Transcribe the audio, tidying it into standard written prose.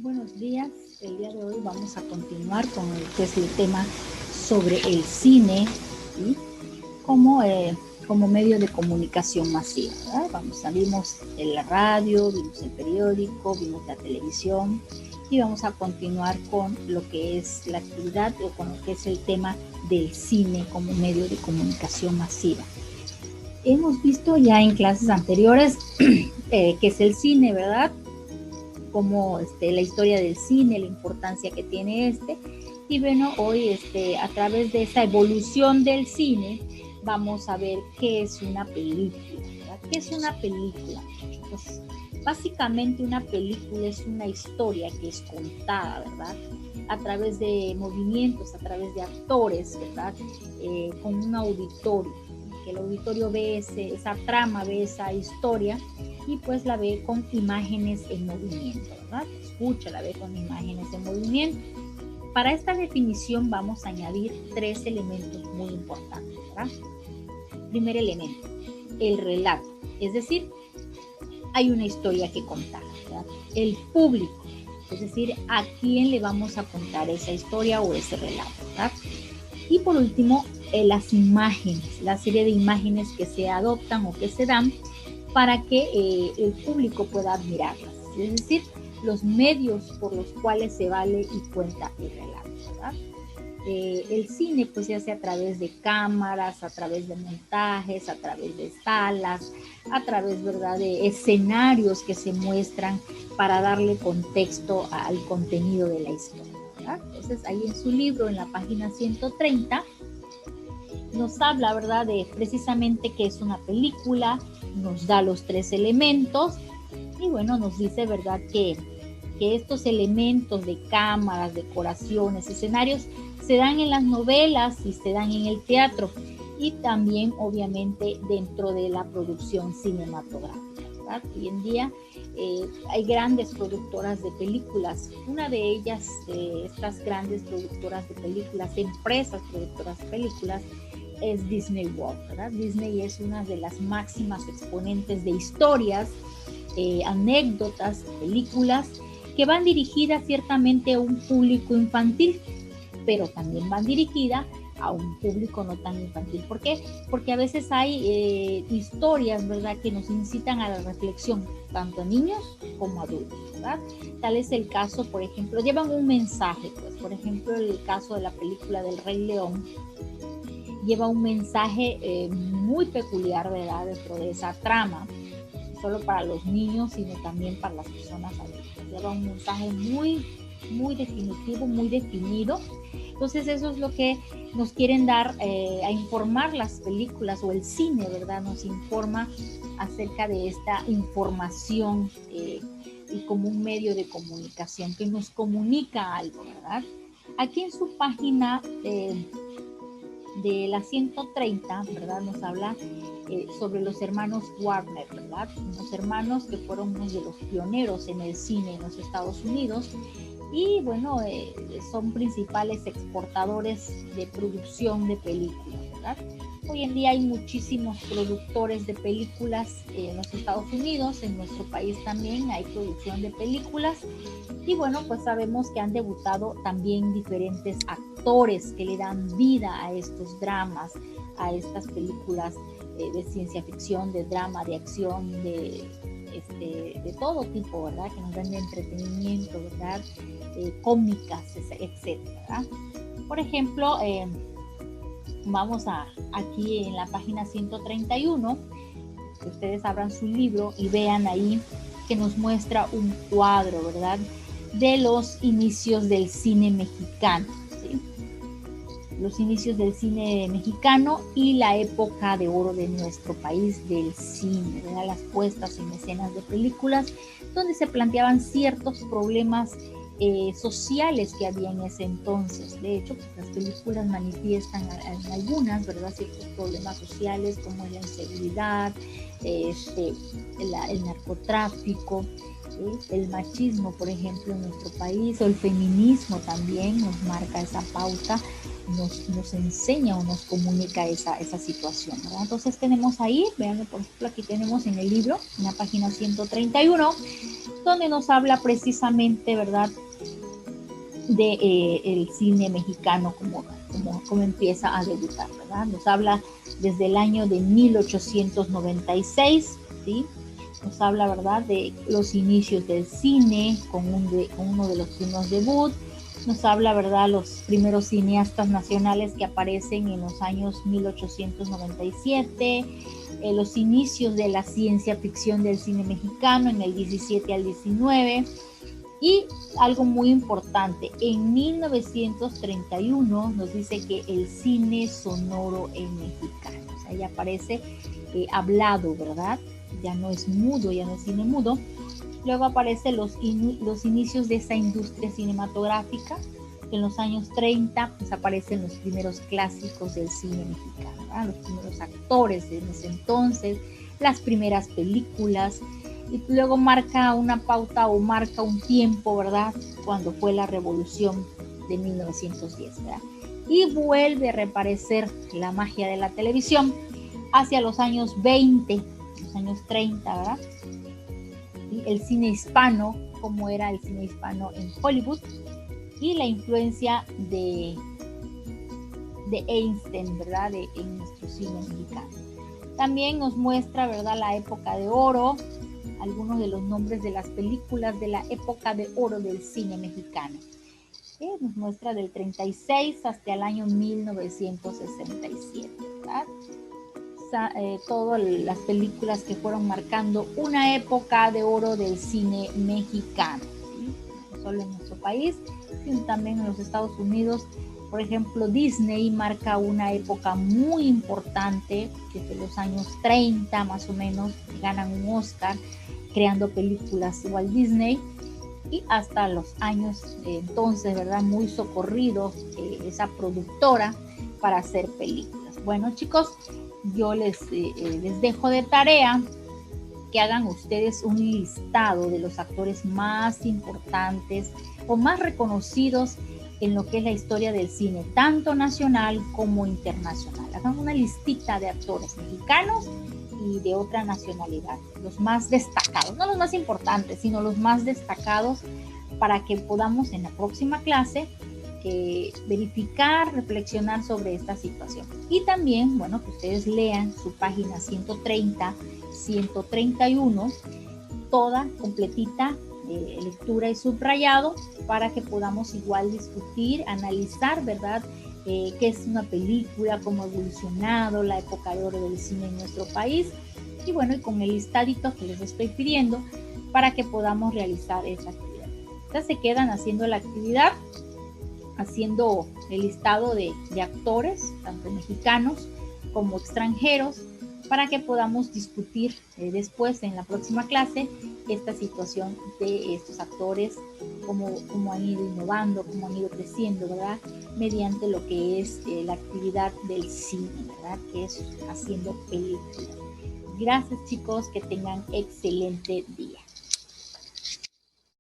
Buenos días, el día de hoy vamos a continuar con el que es el tema sobre el cine, ¿sí? como, como medio de comunicación masiva, ¿verdad? Vimos la radio, vimos el periódico, vimos la televisión y vamos a continuar con lo que es la actividad o con lo que es el tema del cine como medio de comunicación masiva. Hemos visto ya en clases anteriores qué es el cine, ¿verdad? Como la historia del cine, la importancia que tiene y bueno, hoy a través de esa evolución del cine vamos a ver qué es una película, ¿verdad? ¿Qué es una película? Pues básicamente una película es una historia que es contada, ¿verdad? A través de movimientos, a través de actores, ¿verdad? Con un auditorio, que el auditorio ve esa trama, ve esa historia y pues la ve con imágenes en movimiento, ¿verdad? Escucha, la ve con imágenes en movimiento. Para esta definición vamos a añadir 3 elementos muy importantes, ¿verdad? Primer elemento, el relato, es decir, hay una historia que contar, ¿verdad? El público, es decir, a quién le vamos a contar esa historia o ese relato, ¿verdad? Y por último, las imágenes, la serie de imágenes que se adoptan o que se dan para que el público pueda admirarlas, es decir, los medios por los cuales se vale y cuenta el relato, ¿verdad? El cine pues se hace a través de cámaras, a través de montajes, a través de salas, a través, ¿verdad?, de escenarios que se muestran para darle contexto al contenido de la historia, ¿verdad? Entonces ahí en su libro, en la página 130, nos habla, ¿verdad?, de precisamente qué es una película, nos da los 3 elementos y bueno, nos dice, ¿verdad?, que estos elementos de cámaras, decoraciones, escenarios se dan en las novelas y se dan en el teatro y también obviamente dentro de la producción cinematográfica, ¿verdad? Hoy en día hay grandes productoras de películas, una de ellas, estas grandes productoras de películas, empresas productoras de películas, es Disney World, ¿verdad? Disney es una de las máximas exponentes de historias, anécdotas, películas que van dirigidas ciertamente a un público infantil, pero también van dirigidas a un público no tan infantil. ¿Por qué? Porque a veces hay historias, ¿verdad?, que nos incitan a la reflexión, tanto a niños como a adultos, ¿verdad? Tal es el caso, por ejemplo, llevan un mensaje, pues, por ejemplo, el caso de la película del Rey León, lleva un mensaje muy peculiar, ¿verdad?, dentro de esa trama, no solo para los niños, sino también para las personas adultas. Lleva un mensaje muy, muy definitivo, muy definido. Entonces eso es lo que nos quieren dar a informar las películas o el cine, ¿verdad? Nos informa acerca de esta información y como un medio de comunicación que nos comunica algo, ¿verdad? Aquí en su página de la 130, ¿verdad?, nos habla sobre los hermanos Warner, ¿verdad? Unos hermanos que fueron unos de los pioneros en el cine en los Estados Unidos y bueno, son principales exportadores de producción de películas, ¿verdad? Hoy en día hay muchísimos productores de películas en los Estados Unidos, en nuestro país también hay producción de películas y bueno, pues sabemos que han debutado también diferentes actores que le dan vida a estos dramas, a estas películas de ciencia ficción, de drama, de acción, de todo tipo, ¿verdad? Que nos dan de entretenimiento, ¿verdad? Cómicas, etcétera. Por ejemplo, vamos aquí en la página 131, que ustedes abran su libro y vean ahí que nos muestra un cuadro, ¿verdad?, de los inicios del cine mexicano, ¿sí? Los inicios del cine mexicano y la época de oro de nuestro país del cine, ¿verdad? Las puestas en escenas de películas donde se planteaban ciertos problemas sociales que había en ese entonces. De hecho, pues, las películas manifiestan en algunas, ¿verdad?, ciertos problemas sociales como la inseguridad, el narcotráfico, el machismo, por ejemplo, en nuestro país, o el feminismo también nos marca esa pauta, nos enseña o nos comunica esa situación, ¿verdad? Entonces tenemos ahí, vean, por ejemplo, aquí tenemos en el libro, en la página 131, donde nos habla precisamente, ¿verdad?, de el cine mexicano, como empieza a debutar, ¿verdad? Nos habla desde el año de 1896, ¿sí? Nos habla, ¿verdad?, de los inicios del cine, con uno de los primeros debut. Nos habla, ¿verdad?, los primeros cineastas nacionales que aparecen en los años 1897, los inicios de la ciencia ficción del cine mexicano en el 17 al 19, y algo muy importante, en 1931 nos dice que el cine sonoro es mexicano, o sea, ya aparece hablado, ¿verdad? Ya no es mudo, ya no es cine mudo. Luego aparecen los inicios de esa industria cinematográfica. En los años 30 pues aparecen los primeros clásicos del cine mexicano, ¿verdad?, los primeros actores en ese entonces, las primeras películas. Y luego marca una pauta o marca un tiempo, ¿verdad?, cuando fue la revolución de 1910, ¿verdad? Y vuelve a reaparecer la magia de la televisión hacia los años 20, los años 30, ¿verdad? Y el cine hispano, como era el cine hispano en Hollywood, y la influencia de Einstein, ¿verdad?, en nuestro cine mexicano. También nos muestra, ¿verdad?, la época de oro, algunos de los nombres de las películas de la época de oro del cine mexicano. Nos muestra del 36 hasta el año 1967, ¿verdad? Todas las películas que fueron marcando una época de oro del cine mexicano, ¿sí? No solo en nuestro país, sino también en los Estados Unidos. Por ejemplo, Disney marca una época muy importante, desde los años 30 más o menos, ganan un Oscar creando películas Walt Disney, y hasta los años entonces, ¿verdad?, muy socorrido esa productora para hacer películas. Bueno, chicos, yo les dejo de tarea que hagan ustedes un listado de los actores más importantes o más reconocidos en lo que es la historia del cine, tanto nacional como internacional. Hagan una listita de actores mexicanos y de otra nacionalidad, los más destacados, no los más importantes, sino los más destacados, para que podamos en la próxima clase verificar, reflexionar sobre esta situación. Y también, bueno, que ustedes lean su página 130, 131, toda completita, lectura y subrayado, para que podamos igual discutir, analizar, ¿verdad?, qué es una película, cómo ha evolucionado la época de oro del cine en nuestro país, y bueno, y con el listadito que les estoy pidiendo para que podamos realizar esa actividad. Entonces se quedan haciendo la actividad, haciendo el listado de actores, tanto mexicanos como extranjeros, para que podamos discutir después en la próxima clase esta situación de estos actores, cómo han ido innovando, cómo han ido creciendo, ¿verdad?, mediante lo que es la actividad del cine, ¿verdad?, que es haciendo películas. Gracias, chicos, que tengan excelente día.